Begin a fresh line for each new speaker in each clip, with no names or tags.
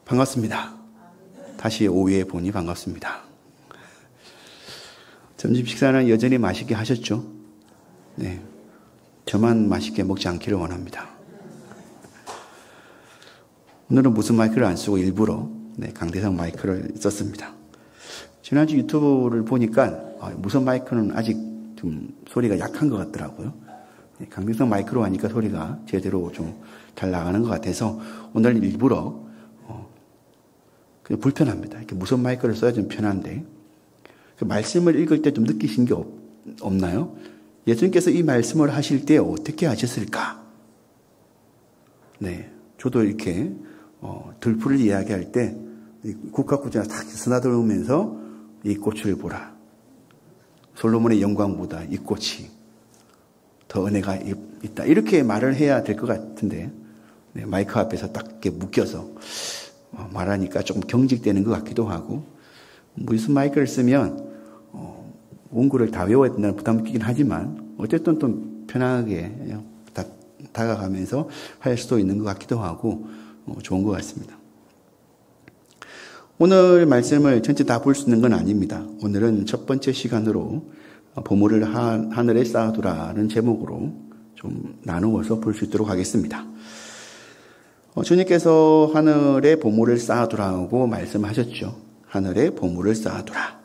반갑습니다. 다시 오후에 보니 반갑습니다. 점심 식사는 여전히 맛있게 하셨죠? 네. 저만 맛있게 먹지 않기를 원합니다. 오늘은 무슨 마이크를 안 쓰고 일부러 강대상 마이크를 썼습니다. 지난주 유튜브를 보니까 무선 마이크는 아직 좀 소리가 약한 것 같더라고요. 강대상 마이크로 하니까 소리가 제대로 좀 잘 나가는 것 같아서 오늘 일부러 그냥 불편합니다. 이렇게 무선 마이크를 써야 좀 편한데 그 말씀을 읽을 때 좀 느끼신 게 없나요? 예수님께서 이 말씀을 하실 때 어떻게 하셨을까? 네, 저도 이렇게 들풀을 이야기할 때 국가구좌 탁 스나들으면서 이 꽃을 보라. 솔로몬의 영광보다 이 꽃이 더 은혜가 있다. 이렇게 말을 해야 될 것 같은데 마이크 앞에서 딱 이렇게 묶여서 말하니까 조금 경직되는 것 같기도 하고 무슨 마이크를 쓰면 원고를 다 외워야 된다는 부담 느끼긴 하지만 어쨌든 좀 편하게 다가가면서 할 수도 있는 것 같기도 하고 좋은 것 같습니다. 오늘 말씀을 전체 다 볼 수 있는 건 아닙니다. 오늘은 첫 번째 시간으로 보물을 하늘에 쌓아두라는 제목으로 좀 나누어서 볼 수 있도록 하겠습니다. 주님께서 하늘에 보물을 쌓아두라고 말씀하셨죠. 하늘에 보물을 쌓아두라.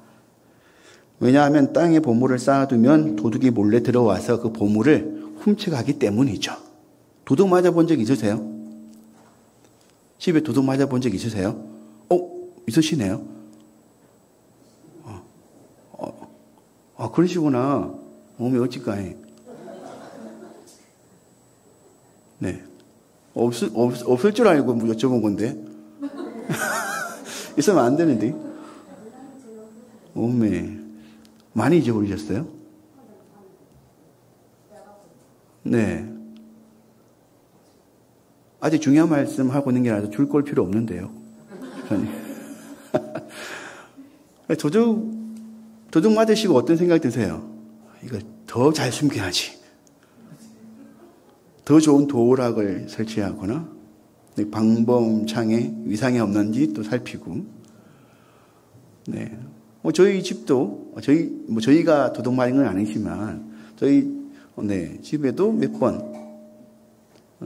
왜냐하면 땅에 보물을 쌓아두면 도둑이 몰래 들어와서 그 보물을 훔쳐가기 때문이죠. 도둑 맞아본 적 있으세요? 집에 도둑 맞아본 적 있으세요? 있으시네요. 그러시구나. 몸이 어찌까해. 네. 없을 줄 알고 여쭤본 건데. 있으면 안 되는데. 오메. 많이 잊어버리셨어요? 네. 아직 중요한 말씀 하고 있는 게 아니라 줄 걸 필요 없는데요. 도둑 맞으시고 어떤 생각 드세요? 이거 더 잘 숨겨야지. 더 좋은 도어락을 설치하거나 방범창에 위상이 없는지 또 살피고. 네. 저희 집도 저희가 도둑 맞은 건 아니지만 저희 집에도 몇 번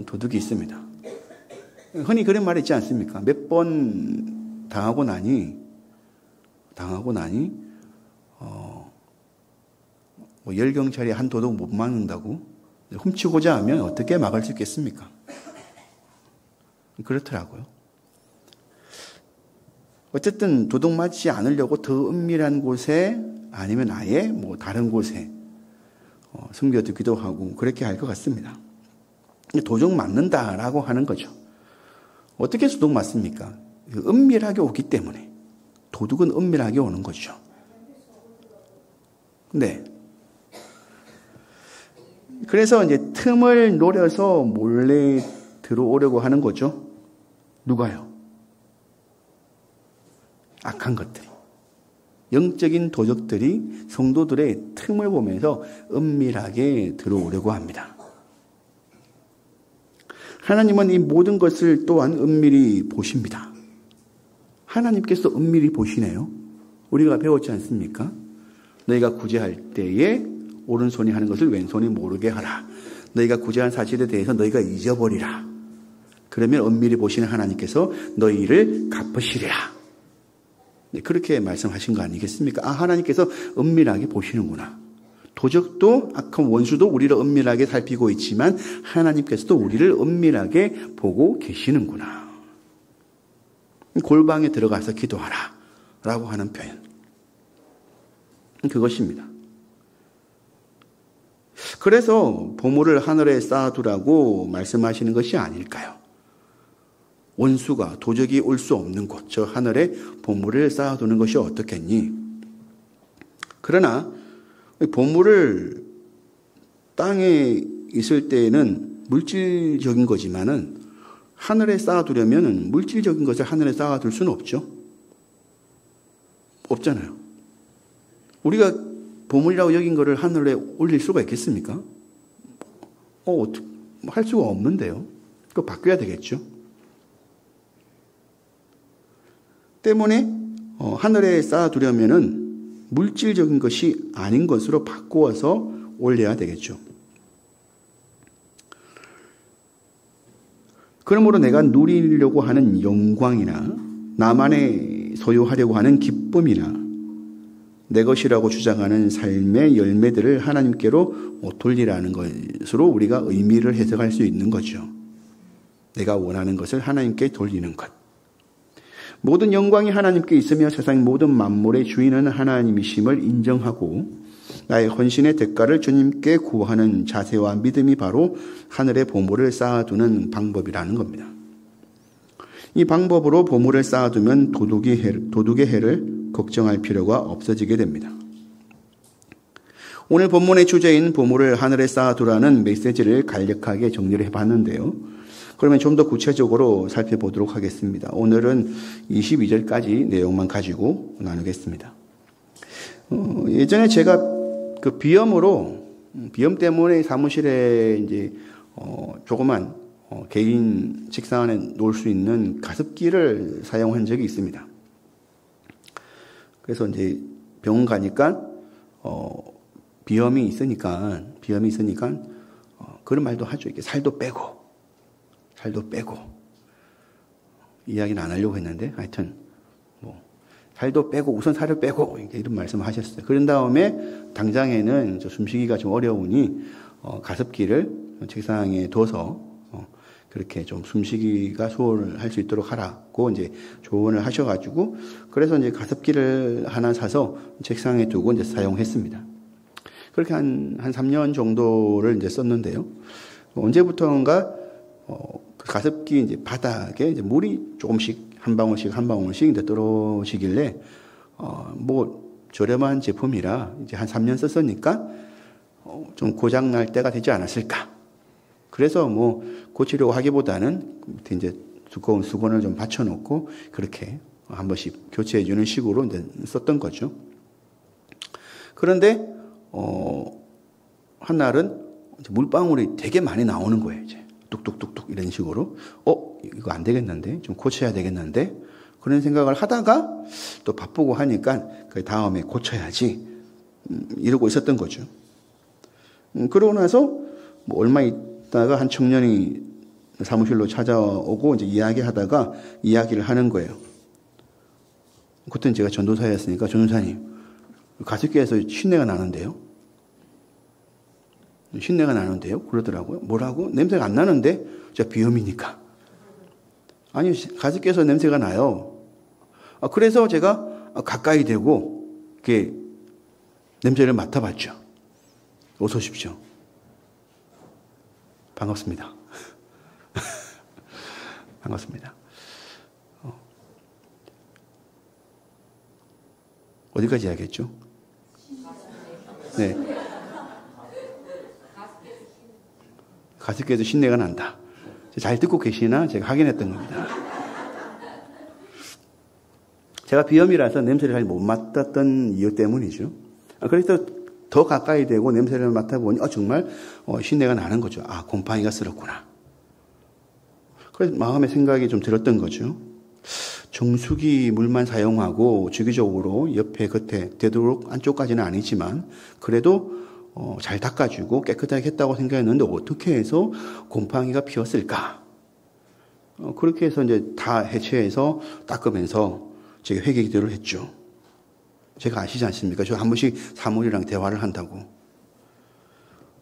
도둑이 있습니다. 흔히 그런 말이 있지 않습니까? 몇 번 당하고 나니 10경찰이 한 도둑 못 막는다고 훔치고자 하면 어떻게 막을 수 있겠습니까? 그렇더라고요. 어쨌든 도둑 맞지 않으려고 더 은밀한 곳에 아니면 아예 다른 곳에 숨겨두기도 하고 그렇게 할 것 같습니다. 도둑 맞는다라고 하는 거죠. 어떻게 도둑 맞습니까? 은밀하게 오기 때문에. 도둑은 은밀하게 오는 거죠. 네. 그래서 이제 틈을 노려서 몰래 들어오려고 하는 거죠. 누가요? 악한 것들이. 영적인 도적들이 성도들의 틈을 보면서 은밀하게 들어오려고 합니다. 하나님은 이 모든 것을 또한 은밀히 보십니다. 하나님께서 은밀히 보시네요. 우리가 배웠지 않습니까? 너희가 구제할 때에 오른손이 하는 것을 왼손이 모르게 하라. 너희가 구제한 사실에 대해서 너희가 잊어버리라. 그러면 은밀히 보시는 하나님께서 너희를 갚으시리라. 네, 그렇게 말씀하신 거 아니겠습니까? 하나님께서 은밀하게 보시는구나. 도적도 악한 원수도 우리를 은밀하게 살피고 있지만 하나님께서도 우리를 은밀하게 보고 계시는구나. 골방에 들어가서 기도하라 라고 하는 표현. 그것입니다. 그래서 보물을 하늘에 쌓아두라고 말씀하시는 것이 아닐까요? 원수가 도적이 올 수 없는 곳, 저 하늘에 보물을 쌓아두는 것이 어떻겠니? 그러나 보물을 땅에 있을 때에는 물질적인 거지만은 하늘에 쌓아두려면 물질적인 것을 하늘에 쌓아둘 수는 없죠. 없잖아요. 우리가 보물이라고 여긴 거를 하늘에 올릴 수가 있겠습니까? 할 수가 없는데요. 그거 바뀌어야 되겠죠. 때문에 하늘에 쌓아두려면은 물질적인 것이 아닌 것으로 바꾸어서 올려야 되겠죠. 그러므로 내가 누리려고 하는 영광이나 나만의 소유하려고 하는 기쁨이나 내 것이라고 주장하는 삶의 열매들을 하나님께로 돌리라는 것으로 우리가 의미를 해석할 수 있는 거죠. 내가 원하는 것을 하나님께 돌리는 것. 모든 영광이 하나님께 있으며 세상 모든 만물의 주인은 하나님이심을 인정하고 나의 헌신의 대가를 주님께 구하는 자세와 믿음이 바로 하늘의 보물을 쌓아두는 방법이라는 겁니다. 이 방법으로 보물을 쌓아두면 도둑의 해를 걱정할 필요가 없어지게 됩니다. 오늘 본문의 주제인 보물을 하늘에 쌓아두라는 메시지를 간략하게 정리를 해봤는데요. 그러면 좀 더 구체적으로 살펴보도록 하겠습니다. 오늘은 22절까지 내용만 가지고 나누겠습니다. 예전에 제가 그 비염 때문에 사무실에 이제 조그만 개인 책상 안에 놓을 수 있는 가습기를 사용한 적이 있습니다. 그래서 이제 병원 가니까 비염이 있으니까 그런 말도 하죠. 이게 살도 빼고 이야기는 안 하려고 했는데 하여튼 살도 빼고 우선 살을 빼고 이런 말씀을 하셨어요. 그런 다음에 당장에는 숨쉬기가 좀 어려우니 가습기를 책상에 둬서 그렇게 좀 숨쉬기가 수월할 수 있도록 하라고 이제 조언을 하셔가지고 그래서 이제 가습기를 하나 사서 책상에 두고 이제 사용했습니다. 그렇게 한 3년 정도를 이제 썼는데요. 언제부터인가 그 가습기 이제 바닥에 이제 물이 조금씩 한 방울씩 이제 떨어지길래 저렴한 제품이라 이제 한 3년 썼으니까 좀 고장 날 때가 되지 않았을까. 그래서 고치려고 하기보다는 이제 두꺼운 수건을 좀 받쳐놓고 그렇게 한 번씩 교체해 주는 식으로 이제 썼던 거죠. 그런데 한 날은 물방울이 되게 많이 나오는 거예요. 이제 뚝뚝뚝뚝 이런 식으로 이거 안 되겠는데 좀 고쳐야 되겠는데 그런 생각을 하다가 또 바쁘고 하니까 그 다음에 고쳐야지 이러고 있었던 거죠. 그러고 나서 얼마 있다가 한 청년이 사무실로 찾아오고 이제 이야기를 하는 거예요. 그때는 제가 전도사였으니까 전도사님 가습기에서 신내가 나는데요. 그러더라고요. 뭐라고? 냄새가 안 나는데? 제가 비염이니까. 아니, 가습기에서 냄새가 나요. 그래서 제가 가까이 대고 이렇게 냄새를 맡아봤죠. 어서 오십시오. 반갑습니다. 반갑습니다. 어디까지 이야기했죠? 네. 가습기에서 신내가 난다. 잘 듣고 계시나? 제가 확인했던 겁니다. 제가 비염이라서 냄새를 잘 못 맡았던 이유 때문이죠. 그래서 더 가까이 대고 냄새를 맡아보니 정말 신내가 나는 거죠. 곰팡이가 쓸었구나. 그래서 마음의 생각이 좀 들었던 거죠. 정수기 물만 사용하고 주기적으로 옆에 겉에 되도록 안쪽까지는 아니지만 그래도 잘 닦아주고 깨끗하게 했다고 생각했는데 어떻게 해서 곰팡이가 피었을까? 그렇게 해서 이제 다 해체해서 닦으면서 제가 회개 기도를 했죠. 제가 아시지 않습니까? 저 한 번씩 사물이랑 대화를 한다고.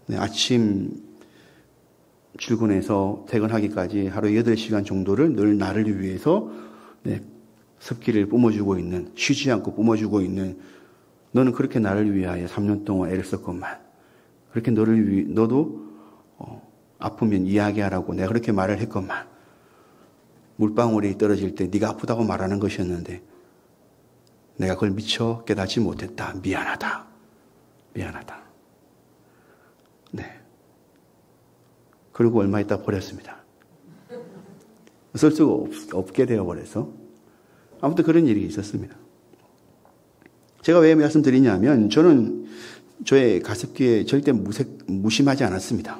네, 아침 출근해서 퇴근하기까지 하루 8시간 정도를 늘 나를 위해서 습기를 뿜어주고 있는, 쉬지 않고 뿜어주고 있는, 너는 그렇게 나를 위하여 3년 동안 애를 썼건만 그렇게 너도 아프면 이야기하라고 내가 그렇게 말을 했건만 물방울이 떨어질 때 네가 아프다고 말하는 것이었는데 내가 그걸 미처 깨닫지 못했다. 미안하다. 네. 그리고 얼마 있다 버렸습니다. 쓸 수가 없게 되어버려서 아무튼 그런 일이 있었습니다. 제가 왜 말씀드리냐면 저는 저의 가습기에 절대 무심하지 않았습니다.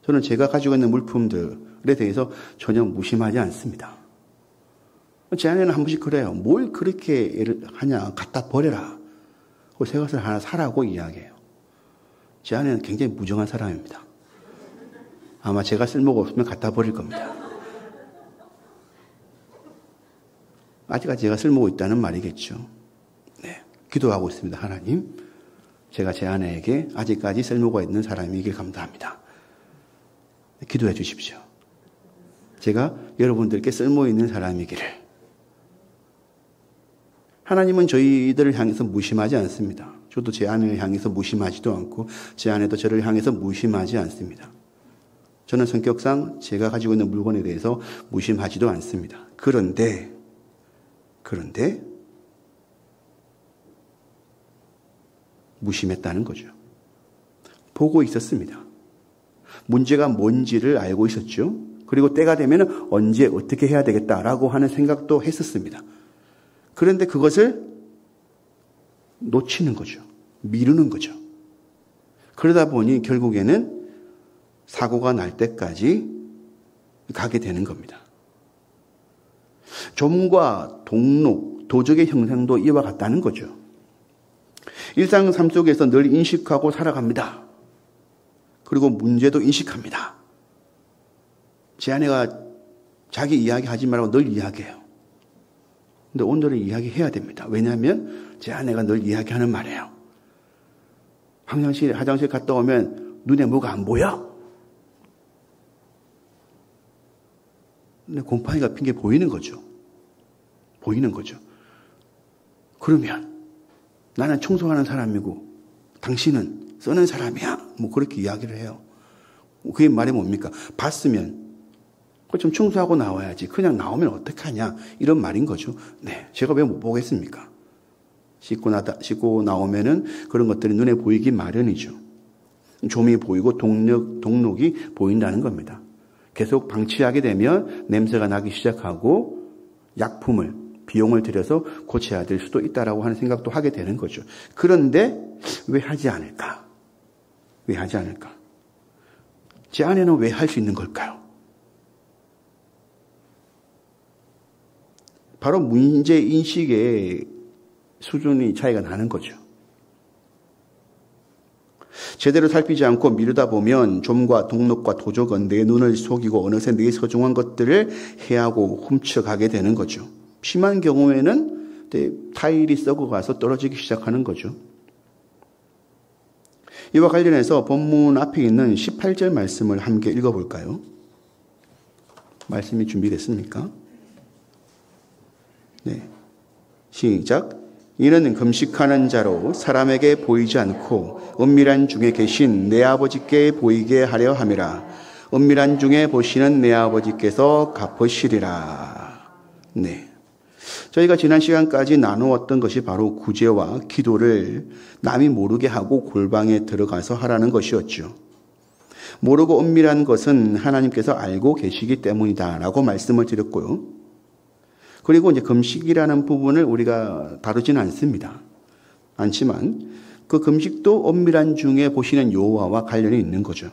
저는 제가 가지고 있는 물품들에 대해서 전혀 무심하지 않습니다. 제 아내는 한 번씩 그래요. 뭘 그렇게 하냐. 갖다 버려라. 새 것을 하나 사라고 이야기해요. 제 아내는 굉장히 무정한 사람입니다. 아마 제가 쓸모가 없으면 갖다 버릴 겁니다. 아직까지 제가 쓸모가 있다는 말이겠죠. 네, 기도하고 있습니다. 하나님, 제가 제 아내에게 아직까지 쓸모가 있는 사람이길 감사합니다. 기도해 주십시오. 제가 여러분들께 쓸모 있는 사람이기를. 하나님은 저희들을 향해서 무심하지 않습니다. 저도 제 아내를 향해서 무심하지도 않고 제 아내도 저를 향해서 무심하지 않습니다. 저는 성격상 제가 가지고 있는 물건에 대해서 무심하지도 않습니다. 그런데 무심했다는 거죠. 보고 있었습니다. 문제가 뭔지를 알고 있었죠. 그리고 때가 되면 언제 어떻게 해야 되겠다라고 하는 생각도 했었습니다. 그런데 그것을 놓치는 거죠. 미루는 거죠. 그러다 보니 결국에는 사고가 날 때까지 가게 되는 겁니다. 좀과 동록, 도적의 형상도 이와 같다는 거죠. 일상 삶 속에서 늘 인식하고 살아갑니다. 그리고 문제도 인식합니다. 제 아내가 자기 이야기 하지 말라고 늘 이야기해요. 근데 오늘은 이야기해야 됩니다. 왜냐하면 제 아내가 늘 이야기하는 말이에요. 화장실 갔다 오면 눈에 뭐가 안 보여? 근데 곰팡이가 핀 게 보이는 거죠. 보이는 거죠. 그러면 나는 청소하는 사람이고 당신은 쓰는 사람이야. 뭐 그렇게 이야기를 해요. 그게 말이 뭡니까? 봤으면 좀 청소하고 나와야지. 그냥 나오면 어떡하냐. 이런 말인 거죠. 네, 제가 왜 못 보겠습니까? 씻고 나오면은 그런 것들이 눈에 보이기 마련이죠. 좀이 보이고 동록이 보인다는 겁니다. 계속 방치하게 되면 냄새가 나기 시작하고 비용을 들여서 고쳐야 될 수도 있다라고 하는 생각도 하게 되는 거죠. 그런데 왜 하지 않을까? 왜 하지 않을까? 제 아내는 왜 할 수 있는 걸까요? 바로 문제 인식의 수준이 차이가 나는 거죠. 제대로 살피지 않고 미루다 보면 좀과 동록과 도적은 내 눈을 속이고 어느새 내 소중한 것들을 해하고 훔쳐가게 되는 거죠. 심한 경우에는 타일이 썩어가서 떨어지기 시작하는 거죠. 이와 관련해서 본문 앞에 있는 18절 말씀을 함께 읽어볼까요? 말씀이 준비됐습니까? 네, 시작. 이는 금식하는 자로 사람에게 보이지 않고 은밀한 중에 계신 내 아버지께 보이게 하려 함이라. 은밀한 중에 보시는 내 아버지께서 갚으시리라. 네, 저희가 지난 시간까지 나누었던 것이 바로 구제와 기도를 남이 모르게 하고 골방에 들어가서 하라는 것이었죠. 모르고 은밀한 것은 하나님께서 알고 계시기 때문이다라고 말씀을 드렸고요. 그리고 이제 금식이라는 부분을 우리가 다루지는 않지만 그 금식도 은밀한 중에 보시는 여호와와 관련이 있는 거죠.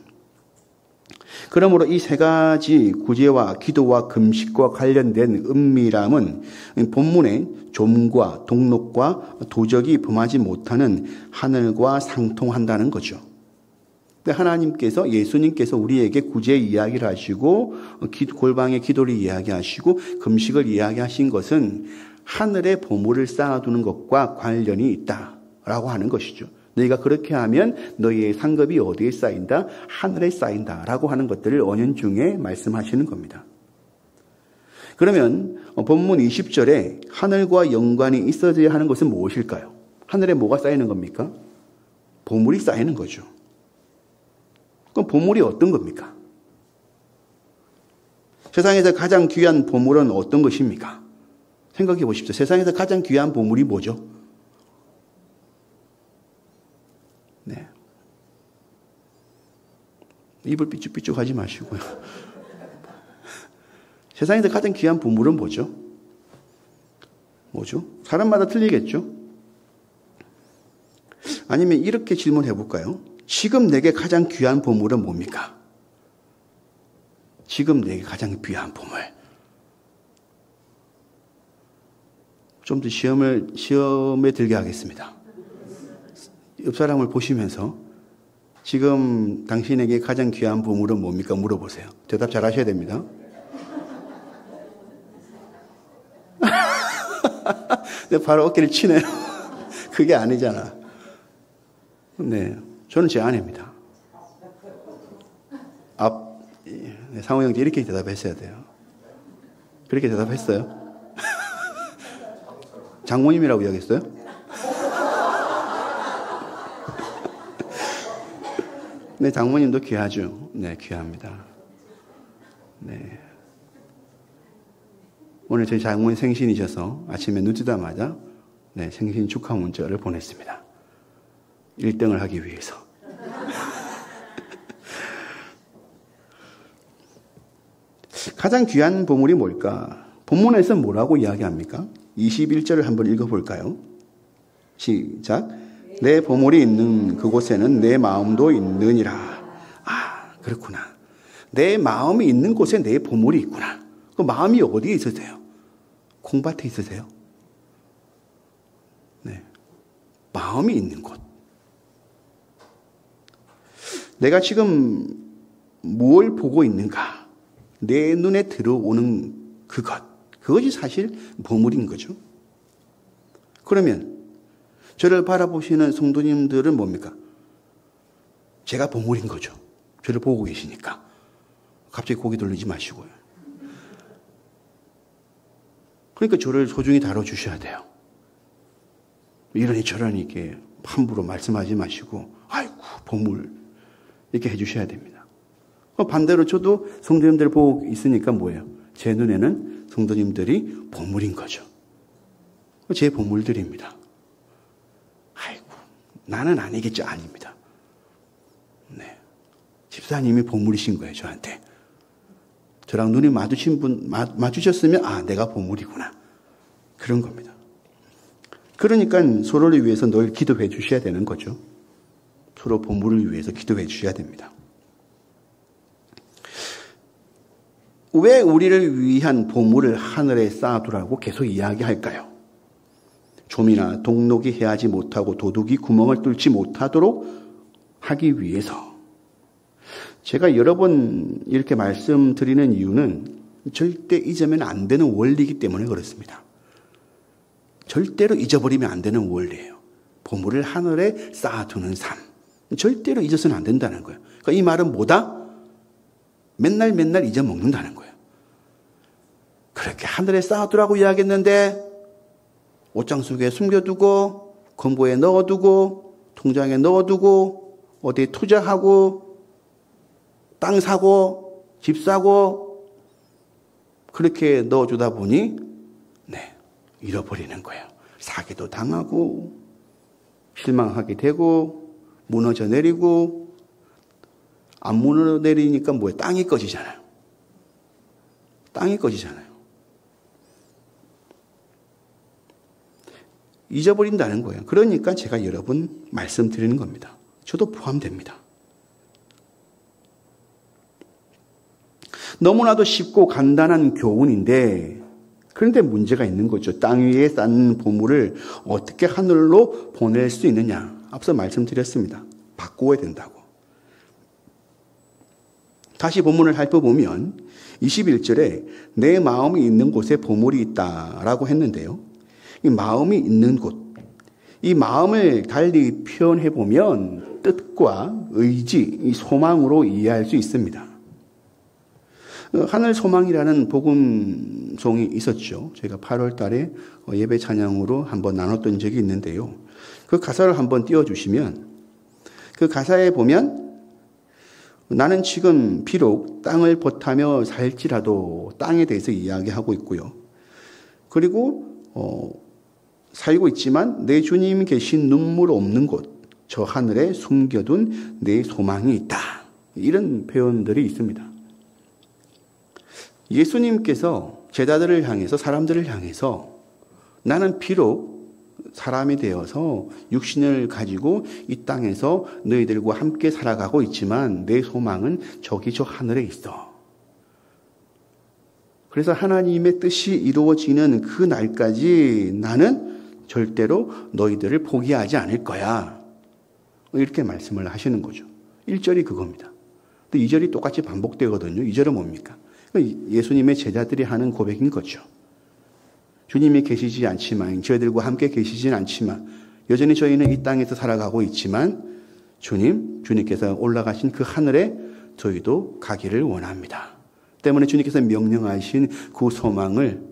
그러므로 이 세 가지 구제와 기도와 금식과 관련된 은밀함은 본문에 좀과 동록과 도적이 범하지 못하는 하늘과 상통한다는 거죠. 하나님께서 예수님께서 우리에게 구제 이야기를 하시고 골방의 기도를 이야기하시고 금식을 이야기하신 것은 하늘의 보물을 쌓아두는 것과 관련이 있다라고 하는 것이죠. 너희가 그렇게 하면 너희의 상급이 어디에 쌓인다? 하늘에 쌓인다라고 하는 것들을 언연중에 말씀하시는 겁니다. 그러면 본문 20절에 하늘과 연관이 있어져야 하는 것은 무엇일까요? 하늘에 뭐가 쌓이는 겁니까? 보물이 쌓이는 거죠. 그럼 보물이 어떤 겁니까? 세상에서 가장 귀한 보물은 어떤 것입니까? 생각해 보십시오. 세상에서 가장 귀한 보물이 뭐죠? 네. 입을 삐죽삐죽 하지 마시고요. 세상에서 가장 귀한 보물은 뭐죠? 뭐죠? 사람마다 틀리겠죠? 아니면 이렇게 질문해 볼까요? 지금 내게 가장 귀한 보물은 뭡니까? 지금 내게 가장 귀한 보물. 좀 더 시험에 들게 하겠습니다. 옆 사람을 보시면서 지금 당신에게 가장 귀한 보물은 뭡니까? 물어보세요. 대답 잘 하셔야 됩니다. 바로 어깨를 치네요. 그게 아니잖아. 네, 저는 제 아내입니다. 상호 형제 이렇게 대답했어야 돼요. 그렇게 대답했어요? 장모님이라고 이야기했어요? 네, 장모님도 귀하죠. 네, 귀합니다. 네. 오늘 저희 장모님 생신이셔서 아침에 눈 뜨자마자 네, 생신 축하 문자를 보냈습니다. 1등을 하기 위해서. 가장 귀한 보물이 뭘까? 본문에서 뭐라고 이야기합니까? 21절을 한번 읽어볼까요? 시작. 내 보물이 있는 그곳에는 내 마음도 있느니라. 아, 그렇구나. 내 마음이 있는 곳에 내 보물이 있구나. 그 마음이 어디에 있으세요? 콩밭에 있으세요? 네. 마음이 있는 곳. 내가 지금 뭘 보고 있는가? 내 눈에 들어오는 그것이 사실 보물인 거죠. 그러면 저를 바라보시는 성도님들은 뭡니까? 제가 보물인 거죠. 저를 보고 계시니까. 갑자기 고개 돌리지 마시고요. 그러니까 저를 소중히 다뤄주셔야 돼요. 이러니 저러니 이렇게 함부로 말씀하지 마시고 아이고 보물 이렇게 해주셔야 됩니다. 반대로 저도 성도님들을 보고 있으니까 뭐예요? 제 눈에는 성도님들이 보물인 거죠. 제 보물들입니다. 아이고 나는 아니겠죠? 아닙니다. 네, 집사님이 보물이신 거예요. 저한테. 저랑 눈이 마주쳤으면 아 내가 보물이구나. 그런 겁니다. 그러니까 서로를 위해서 늘 기도해 주셔야 되는 거죠. 서로 보물을 위해서 기도해 주셔야 됩니다. 왜 우리를 위한 보물을 하늘에 쌓아두라고 계속 이야기할까요? 좀이나 동록이 해하지 못하고 도둑이 구멍을 뚫지 못하도록 하기 위해서. 제가 여러 번 이렇게 말씀드리는 이유는 절대 잊으면 안 되는 원리이기 때문에 그렇습니다. 절대로 잊어버리면 안 되는 원리예요. 보물을 하늘에 쌓아두는 삶. 절대로 잊어서는 안 된다는 거예요. 그러니까 이 말은 뭐다? 맨날 잊어먹는다는 거예요. 그렇게 하늘에 쌓아두라고 이야기했는데 옷장 속에 숨겨두고 건보에 넣어두고 통장에 넣어두고 어디에 투자하고 땅 사고 집 사고 그렇게 넣어주다 보니 네, 잃어버리는 거예요. 사기도 당하고 실망하게 되고 무너져 내리고 안 무너져 내리니까 뭐예요? 땅이 꺼지잖아요. 땅이 꺼지잖아요. 잊어버린다는 거예요. 그러니까 제가 여러 번 말씀드리는 겁니다. 저도 포함됩니다. 너무나도 쉽고 간단한 교훈인데 그런데 문제가 있는 거죠. 땅 위에 쌓는 보물을 어떻게 하늘로 보낼 수 있느냐. 앞서 말씀드렸습니다. 바꾸어야 된다고. 다시 본문을 살펴보면 21절에 내 마음이 있는 곳에 보물이 있다라고 했는데요. 이 마음이 있는 곳, 이 마음을 달리 표현해 보면 뜻과 의지, 이 소망으로 이해할 수 있습니다. 하늘 소망이라는 복음송이 있었죠. 제가 8월 달에 예배 찬양으로 한번 나눴던 적이 있는데요. 그 가사를 한번 띄워주시면 그 가사에 보면 나는 지금 비록 땅을 벗하며 살지라도 땅에 대해서 이야기하고 있고요. 그리고 살고 있지만 내 주님 계신 눈물 없는 곳, 저 하늘에 숨겨둔 내 소망이 있다. 이런 표현들이 있습니다. 예수님께서 제자들을 향해서 사람들을 향해서 나는 비록 사람이 되어서 육신을 가지고 이 땅에서 너희들과 함께 살아가고 있지만 내 소망은 저기 저 하늘에 있어. 그래서 하나님의 뜻이 이루어지는 그 날까지 나는 절대로 너희들을 포기하지 않을 거야. 이렇게 말씀을 하시는 거죠. 1절이 그겁니다. 또 2절이 똑같이 반복되거든요. 2절은 뭡니까? 예수님의 제자들이 하는 고백인 거죠. 주님이 계시지 않지만, 저희들과 함께 계시진 않지만, 여전히 저희는 이 땅에서 살아가고 있지만, 주님께서 올라가신 그 하늘에 저희도 가기를 원합니다. 때문에 주님께서 명령하신 그 소망을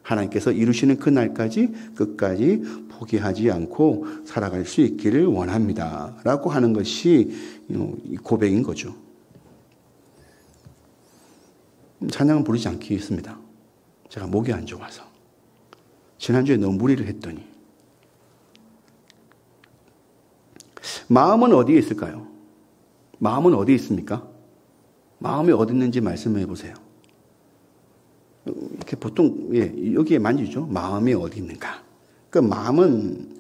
하나님께서 이루시는 그 날까지 끝까지 포기하지 않고 살아갈 수 있기를 원합니다. 라고 하는 것이 고백인 거죠. 찬양은 부르지 않겠습니다. 제가 목이 안 좋아서. 지난주에 너무 무리를 했더니. 마음은 어디에 있을까요? 마음은 어디에 있습니까? 마음이 어디 있는지 말씀해 보세요. 이렇게 보통 여기에 만지죠. 마음이 어디 있는가? 그 마음은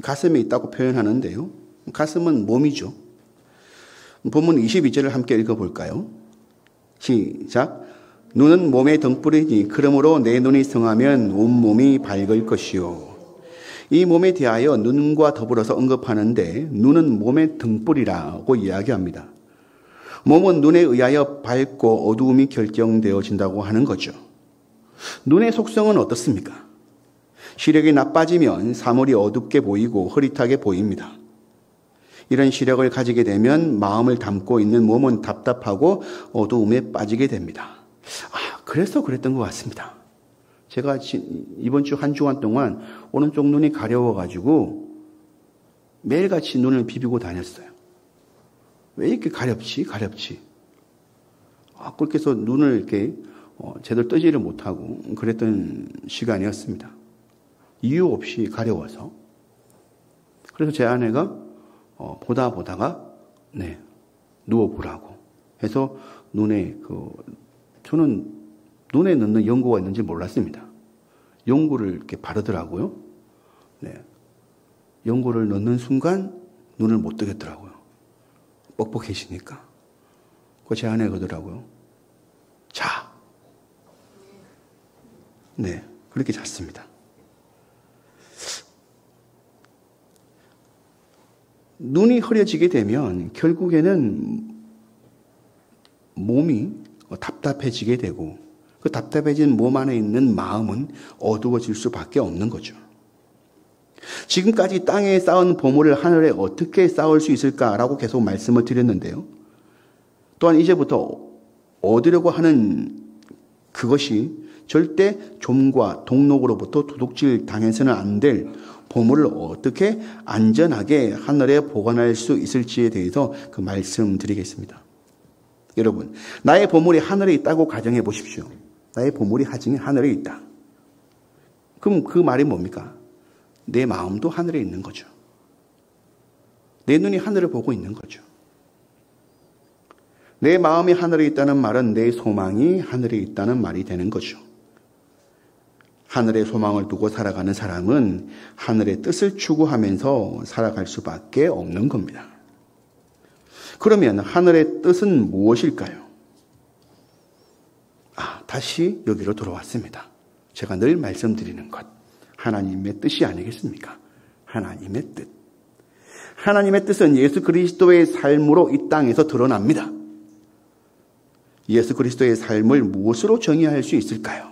가슴에 있다고 표현하는데요. 가슴은 몸이죠. 본문 22절을 함께 읽어볼까요? 시작. 눈은 몸의 등불이니 그러므로 내 눈이 성하면 온몸이 밝을 것이요. 이 몸에 대하여 눈과 더불어서 언급하는데 눈은 몸의 등불이라고 이야기합니다. 몸은 눈에 의하여 밝고 어두움이 결정되어진다고 하는 거죠. 눈의 속성은 어떻습니까? 시력이 나빠지면 사물이 어둡게 보이고 흐릿하게 보입니다. 이런 시력을 가지게 되면 마음을 담고 있는 몸은 답답하고 어두움에 빠지게 됩니다. 그래서 그랬던 것 같습니다. 제가 이번 주 한 주간 동안 오른쪽 눈이 가려워가지고 매일같이 눈을 비비고 다녔어요. 왜 이렇게 가렵지? 그렇게 해서 눈을 이렇게 제대로 뜨지를 못하고 그랬던 시간이었습니다. 이유 없이 가려워서. 그래서 제 아내가 보다가 누워보라고 해서 저는 눈에 넣는 연고가 있는지 몰랐습니다. 연고를 이렇게 바르더라고요. 연고를 넣는 순간 눈을 못 뜨겠더라고요. 뻑뻑해지니까. 제 아내가 그러더라고요. 자. 그렇게 잤습니다. 눈이 흐려지게 되면 결국에는 몸이 답답해지게 되고 그 답답해진 몸 안에 있는 마음은 어두워질 수밖에 없는 거죠. 지금까지 땅에 쌓은 보물을 하늘에 어떻게 쌓을 수 있을까라고 계속 말씀을 드렸는데요. 또한 이제부터 얻으려고 하는 그것이 절대 좀과 동록으로부터 도둑질 당해서는 안 될 보물을 어떻게 안전하게 하늘에 보관할 수 있을지에 대해서 그 말씀드리겠습니다. 여러분, 나의 보물이 하늘에 있다고 가정해 보십시오. 나의 보물이 하늘에 있다. 그럼 그 말이 뭡니까? 내 마음도 하늘에 있는 거죠. 내 눈이 하늘을 보고 있는 거죠. 내 마음이 하늘에 있다는 말은 내 소망이 하늘에 있다는 말이 되는 거죠. 하늘의 소망을 두고 살아가는 사람은 하늘의 뜻을 추구하면서 살아갈 수밖에 없는 겁니다. 그러면 하늘의 뜻은 무엇일까요? 다시 여기로 돌아왔습니다. 제가 늘 말씀드리는 것. 하나님의 뜻이 아니겠습니까? 하나님의 뜻. 하나님의 뜻은 예수 그리스도의 삶으로 이 땅에서 드러납니다. 예수 그리스도의 삶을 무엇으로 정의할 수 있을까요?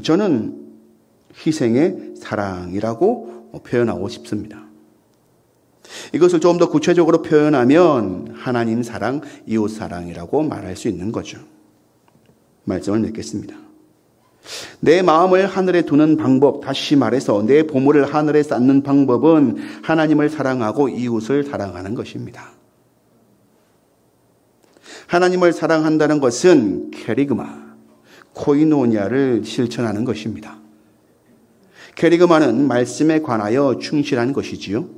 저는 희생의 사랑이라고 표현하고 싶습니다. 이것을 좀 더 구체적으로 표현하면 하나님 사랑, 이웃 사랑이라고 말할 수 있는 거죠. 말씀을 맺겠습니다. 내 마음을 하늘에 두는 방법, 다시 말해서 내 보물을 하늘에 쌓는 방법은 하나님을 사랑하고 이웃을 사랑하는 것입니다. 하나님을 사랑한다는 것은 캐리그마, 코이노니아를 실천하는 것입니다. 캐리그마는 말씀에 관하여 충실한 것이지요.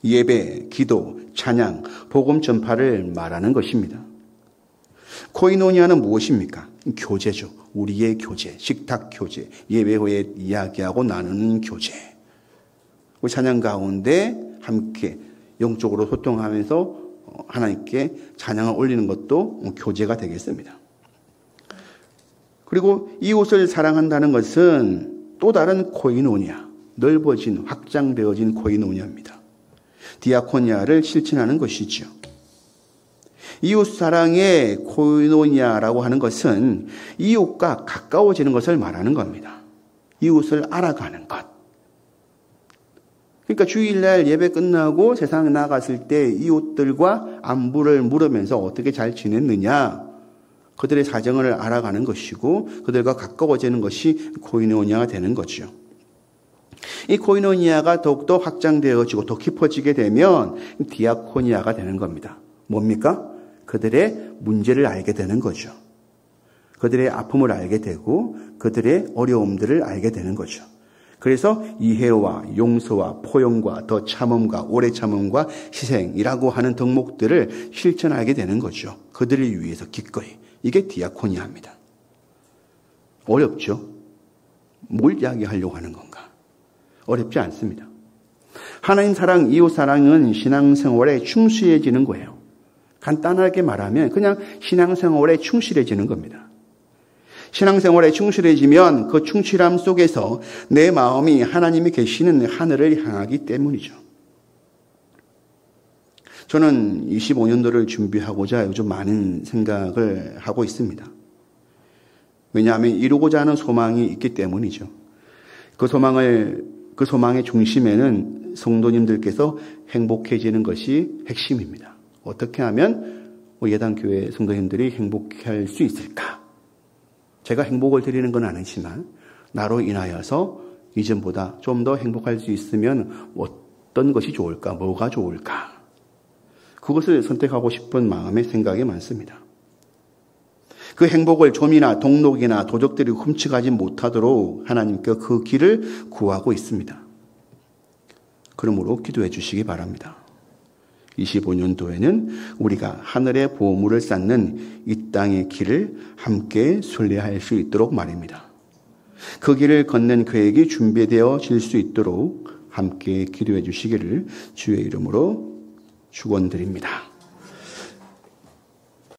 예배, 기도, 찬양, 복음 전파를 말하는 것입니다. 코이노니아는 무엇입니까? 교제죠. 우리의 교제, 식탁 교제, 예배 후에 이야기하고 나누는 교제. 찬양 가운데 함께 영적으로 소통하면서 하나님께 찬양을 올리는 것도 교제가 되겠습니다. 그리고 이웃을 사랑한다는 것은 또 다른 코이노니아, 넓어진 확장되어진 코이노니아입니다. 디아코니아를 실천하는 것이죠. 이웃 사랑의 코이노니아라고 하는 것은 이웃과 가까워지는 것을 말하는 겁니다. 이웃을 알아가는 것. 그러니까 주일날 예배 끝나고 세상에 나갔을 때 이웃들과 안부를 물으면서 어떻게 잘 지냈느냐, 그들의 사정을 알아가는 것이고 그들과 가까워지는 것이 코이노니아가 되는 거죠. 이 코이노니아가 더욱더 확장되어지고 더 깊어지게 되면 디아코니아가 되는 겁니다. 뭡니까? 그들의 문제를 알게 되는 거죠. 그들의 아픔을 알게 되고 그들의 어려움들을 알게 되는 거죠. 그래서 이해와 용서와 포용과 더 참음과 오래 참음과 희생이라고 하는 덕목들을 실천하게 되는 거죠. 그들을 위해서 기꺼이. 이게 디아코니아입니다. 어렵죠? 뭘 이야기하려고 하는 건가? 어렵지 않습니다. 하나님 사랑, 이웃 사랑은 신앙생활에 충실해지는 거예요. 간단하게 말하면 그냥 신앙생활에 충실해지는 겁니다. 신앙생활에 충실해지면 그 충실함 속에서 내 마음이 하나님이 계시는 하늘을 향하기 때문이죠. 저는 25년도를 준비하고자 요즘 많은 생각을 하고 있습니다. 왜냐하면 이루고자 하는 소망이 있기 때문이죠. 그 소망의 중심에는 성도님들께서 행복해지는 것이 핵심입니다. 어떻게 하면 예단교회 성도님들이 행복할 수 있을까? 제가 행복을 드리는 건 아니지만 나로 인하여서 이전보다 좀 더 행복할 수 있으면 어떤 것이 좋을까? 뭐가 좋을까? 그것을 선택하고 싶은 마음의 생각이 많습니다. 그 행복을 좀이나 동록이나 도적들이 훔쳐가지 못하도록 하나님께 그 길을 구하고 있습니다. 그러므로 기도해 주시기 바랍니다. 25년도에는 우리가 하늘의 보물을 쌓는 이 땅의 길을 함께 순례할 수 있도록 말입니다. 그 길을 걷는 계획이 준비되어질 수 있도록 함께 기도해 주시기를 주의 이름으로 축원드립니다.